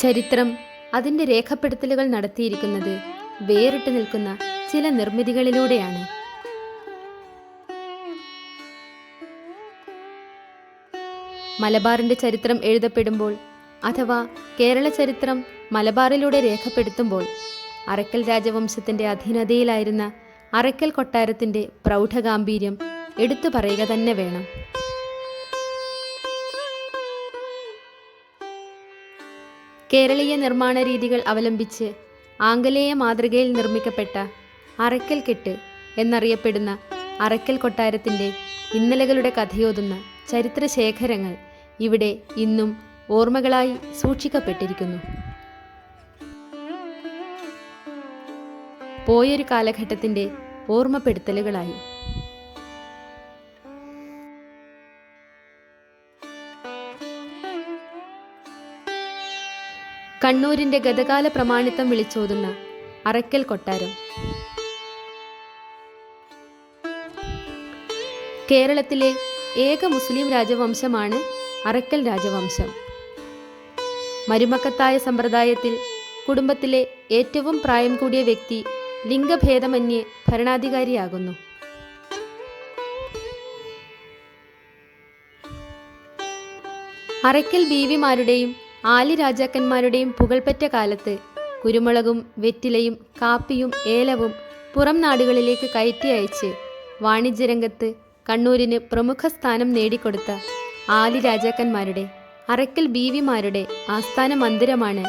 ചരിത്രം അതിൻ്റെ രേഖപ്പെടുത്തലുകൾ നടത്തിയിരിക്കുന്നത് വേറിട്ട് നിൽക്കുന്ന ചില നിർമ്മിതികളിലൂടെയാണ്. മലബാറിൻ്റെ ചരിത്രം എഴുതപ്പെടുമ്പോൾ അഥവാ കേരള ചരിത്രം മലബാറിലൂടെ രേഖപ്പെടുത്തുമ്പോൾ അറക്കൽ രാജവംശത്തിൻ്റെ അധീനതയിലായിരുന്ന അറക്കൽ കൊട്ടാരത്തിൻ്റെ പ്രൗഢഗാംഭീര്യം എടുത്തു പറയുക തന്നെ വേണം. കേരളീയ നിർമ്മാണ രീതികൾ അവലംബിച്ച് ആംഗലേയ മാതൃകയിൽ നിർമ്മിക്കപ്പെട്ട അറക്കൽ കെട്ട് എന്നറിയപ്പെടുന്ന അറക്കൽ കൊട്ടാരത്തിൻ്റെ ഇന്നലകളുടെ കഥയോതുന്ന ചരിത്രശേഖരങ്ങൾ ഇവിടെ ഇന്നും ഓർമ്മകളായി സൂക്ഷിക്കപ്പെട്ടിരിക്കുന്നു. പോയൊരു കാലഘട്ടത്തിൻ്റെ ഓർമ്മപ്പെടുത്തലുകളായി. കണ്ണൂരിൻ്റെ ഗതകാല പ്രമാണിത്വം വിളിച്ചോതുന്ന അറക്കൽ കൊട്ടാരം. കേരളത്തിലെ ഏക മുസ്ലിം രാജവംശമാണ് അറക്കൽ രാജവംശം. മരുമക്കത്തായ സമ്പ്രദായത്തിൽ കുടുംബത്തിലെ ഏറ്റവും പ്രായം കൂടിയ വ്യക്തി ലിംഗഭേദമന്യേ ഭരണാധികാരിയാകുന്നു. അറക്കൽ ബീവിമാരുടെയും ആലി രാജാക്കന്മാരുടെയും പുകൾപെറ്റ കാലത്ത് കുരുമുളകും വെറ്റിലയും കാപ്പിയും ഏലവും പുറം നാടുകളിലേക്ക് കയറ്റി അയച്ച് വാണിജ്യരംഗത്ത് കണ്ണൂരിന് പ്രമുഖ സ്ഥാനം നേടിക്കൊടുത്ത ആലി രാജാക്കന്മാരുടെ അറക്കൽ ബീവിമാരുടെ ആസ്ഥാന മന്ദിരമാണ്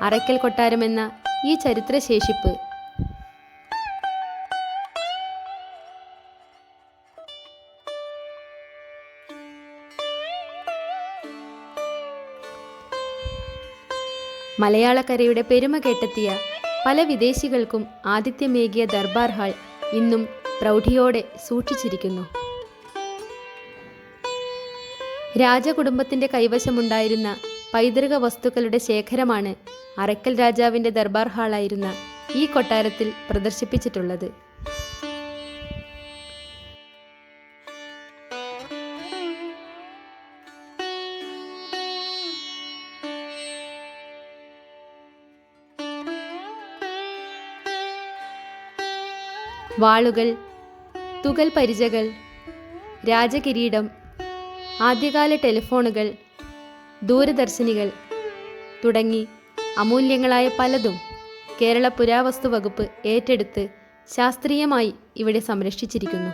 അറക്കൽ കൊട്ടാരമെന്ന ഈ ചരിത്രശേഷിപ്പ്. മലയാളക്കരയുടെ പെരുമ കേട്ടെത്തിയ പല വിദേശികൾക്കും ആതിഥ്യമേകിയ ദർബാർ ഹാൾ ഇന്നും പ്രൗഢിയോടെ സൂക്ഷിച്ചിരിക്കുന്നു. രാജകുടുംബത്തിൻ്റെ കൈവശമുണ്ടായിരുന്ന പൈതൃക വസ്തുക്കളുടെ ശേഖരമാണ് അറക്കൽ രാജാവിൻ്റെ ദർബാർ ഹാളായിരുന്ന ഈ കൊട്ടാരത്തിൽ പ്രദർശിപ്പിച്ചിട്ടുള്ളത്. വാളുകൾ, തുകൽ പരിചകൾ, രാജകിരീടം, ആദ്യകാല ടെലിഫോണുകൾ, ദൂരദർശിനികൾ തുടങ്ങി അമൂല്യങ്ങളായ പലതും കേരള പുരാവസ്തു വകുപ്പ് ഏറ്റെടുത്ത് ശാസ്ത്രീയമായി ഇവിടെ സംരക്ഷിച്ചിരിക്കുന്നു.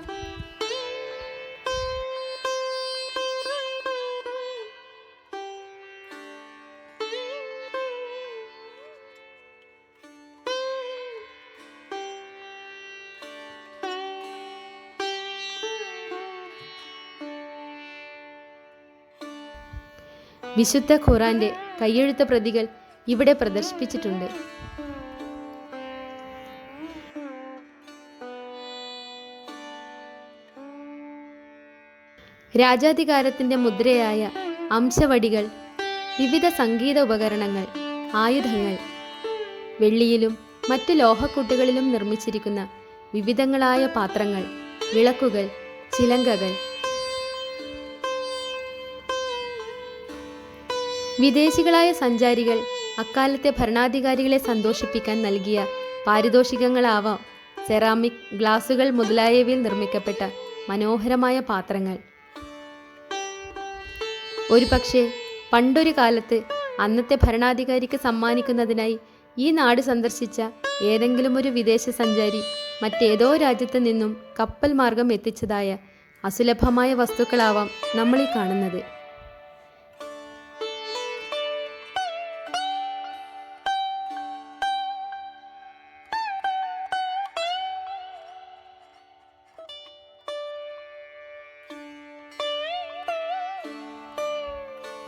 വിശുദ്ധ ഖുറാന്റെ കയ്യെഴുത്ത് പ്രതികൾ ഇവിടെ പ്രദർശിപ്പിച്ചിട്ടുണ്ട്. രാജാധികാരത്തിന്റെ മുദ്രയായ അംശവടികൾ, വിവിധ സംഗീത ഉപകരണങ്ങൾ, ആയുധങ്ങൾ, വെള്ളിയിലും മറ്റ് ലോഹക്കൂട്ടുകളിലും നിർമ്മിച്ചിരിക്കുന്ന വിവിധങ്ങളായ പാത്രങ്ങൾ, വിളക്കുകൾ, ചിലങ്കകൾ. വിദേശികളായ സഞ്ചാരികൾ അക്കാലത്തെ ഭരണാധികാരികളെ സന്തോഷിപ്പിക്കാൻ നൽകിയ പാരിതോഷികങ്ങളാവാം സെറാമിക്, ഗ്ലാസുകൾ മുതലായവയിൽ നിർമ്മിക്കപ്പെട്ട മനോഹരമായ പാത്രങ്ങൾ. ഒരുപക്ഷെ പണ്ടൊരു കാലത്ത് അന്നത്തെ ഭരണാധികാരിക്ക് സമ്മാനിക്കുന്നതിനായി ഈ നാട് സന്ദർശിച്ച ഏതെങ്കിലും ഒരു വിദേശ സഞ്ചാരി മറ്റേതോ രാജ്യത്ത് നിന്നും കപ്പൽ മാർഗം എത്തിച്ചതായ അസുലഭമായ വസ്തുക്കളാവാം നമ്മളീ കാണുന്നത്.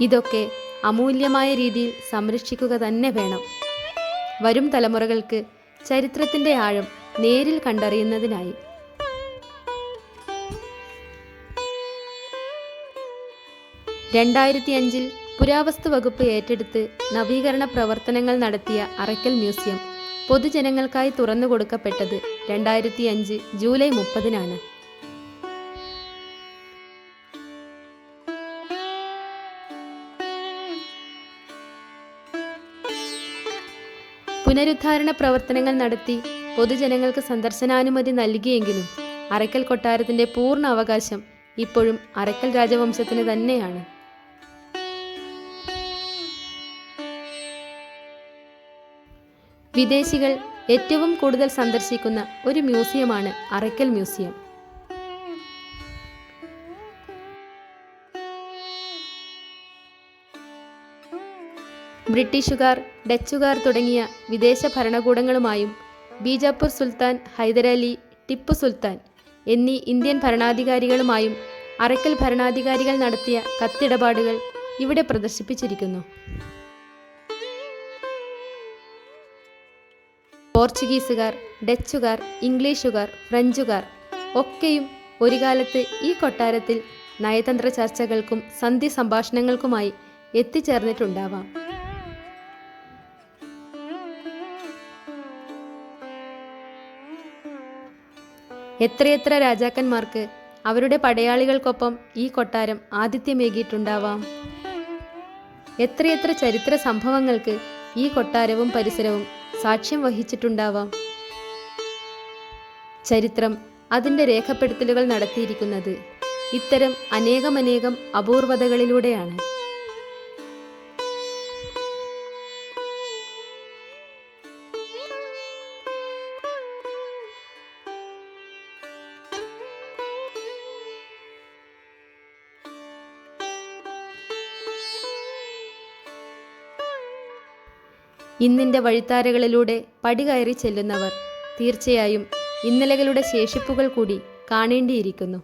ഇതൊക്കെ അമൂല്യമായ രീതിയിൽ സംരക്ഷിക്കുക തന്നെ വേണം, വരും തലമുറകൾക്ക് ചരിത്രത്തിൻ്റെ ആഴം നേരിൽ കണ്ടറിയുന്നതിനായി. രണ്ടായിരത്തി പുരാവസ്തു വകുപ്പ് ഏറ്റെടുത്ത് നവീകരണ പ്രവർത്തനങ്ങൾ നടത്തിയ അറയ്ക്കൽ മ്യൂസിയം പൊതുജനങ്ങൾക്കായി തുറന്നു കൊടുക്കപ്പെട്ടത് 2005 ജൂലൈ 30-നാണ്. പുനരുദ്ധാരണ പ്രവർത്തനങ്ങൾ നടത്തി പൊതുജനങ്ങൾക്ക് സന്ദർശനാനുമതി നൽകിയെങ്കിലും അറയ്ക്കൽ കൊട്ടാരത്തിന്റെ പൂർണ്ണ അവകാശം ഇപ്പോഴും അറയ്ക്കൽ രാജവംശത്തിന് തന്നെയാണ്. വിദേശികൾ ഏറ്റവും കൂടുതൽ സന്ദർശിക്കുന്ന ഒരു മ്യൂസിയമാണ് അറയ്ക്കൽ മ്യൂസിയം. ബ്രിട്ടീഷുകാർ, ഡച്ചുകാർ തുടങ്ങിയ വിദേശ ഭരണകൂടങ്ങളുമായും ബീജാപ്പൂർ സുൽത്താൻ ഹൈദരാലി, ടിപ്പു സുൽത്താൻ എന്നീ ഇന്ത്യൻ ഭരണാധികാരികളുമായും അറയ്ക്കൽ ഭരണാധികാരികൾ നടത്തിയ കത്തിടപാടുകൾ ഇവിടെ പ്രദർശിപ്പിച്ചിരിക്കുന്നു. പോർച്ചുഗീസുകാർ, ഡച്ചുകാർ, ഇംഗ്ലീഷുകാർ, ഫ്രഞ്ചുകാർ ഒക്കെയും ഒരു കാലത്ത് ഈ കൊട്ടാരത്തിൽ നയതന്ത്ര ചർച്ചകൾക്കും സന്ധി സംഭാഷണങ്ങൾക്കുമായി എത്തിച്ചേർന്നിട്ടുണ്ടാവാം. എത്രയെത്ര രാജാക്കന്മാർക്ക് അവരുടെ പടയാളികൾക്കൊപ്പം ഈ കൊട്ടാരം ആതിഥ്യമേകിയിട്ടുണ്ടാവാം. എത്രയെത്ര ചരിത്ര സംഭവങ്ങൾക്ക് ഈ കൊട്ടാരവും പരിസരവും സാക്ഷ്യം വഹിച്ചിട്ടുണ്ടാവാം. ചരിത്രം അതിൻ്റെ രേഖപ്പെടുത്തലുകൾ നടത്തിയിരിക്കുന്നത് ഇത്തരം അനേകമനേകം അപൂർവതകളിലൂടെയാണ്. ഇന്നിൻ്റെ വഴിത്താരകളിലൂടെ പടികയറി ചെല്ലുന്നവർ തീർച്ചയായും ഇന്നലകളുടെ ശേഷിപ്പുകൾ കൂടി കാണേണ്ടിയിരിക്കുന്നു.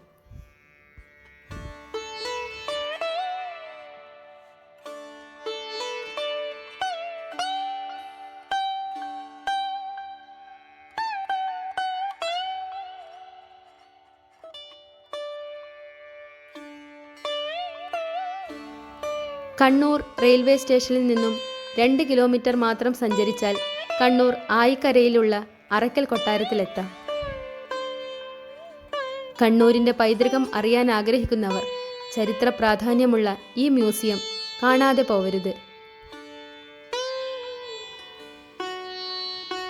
കണ്ണൂർ റെയിൽവേ സ്റ്റേഷനിൽ നിന്നും 2 കിലോമീറ്റർ മാത്രം സഞ്ചരിച്ചാൽ കണ്ണൂർ ആയിക്കരയിലുള്ള അറയ്ക്കൽ കൊട്ടാരത്തിലെത്താം. കണ്ണൂരിൻ്റെ പൈതൃകം അറിയാൻ ആഗ്രഹിക്കുന്നവർ ചരിത്ര പ്രാധാന്യമുള്ള ഈ മ്യൂസിയം കാണാതെ പോവരുത്.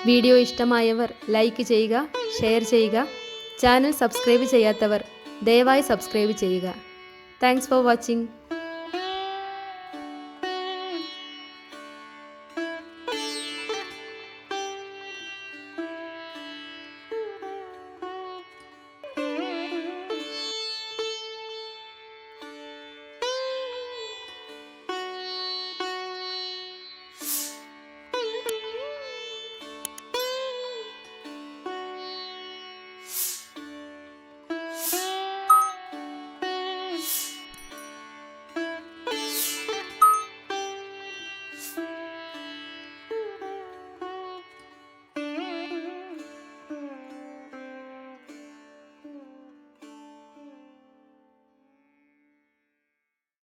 വീഡിയോ ഇഷ്ടമായവർ ലൈക്ക് ചെയ്യുക, ഷെയർ ചെയ്യുക. ചാനൽ സബ്സ്ക്രൈബ് ചെയ്യാത്തവർ ദയവായി സബ്സ്ക്രൈബ് ചെയ്യുക. Thanks for watching.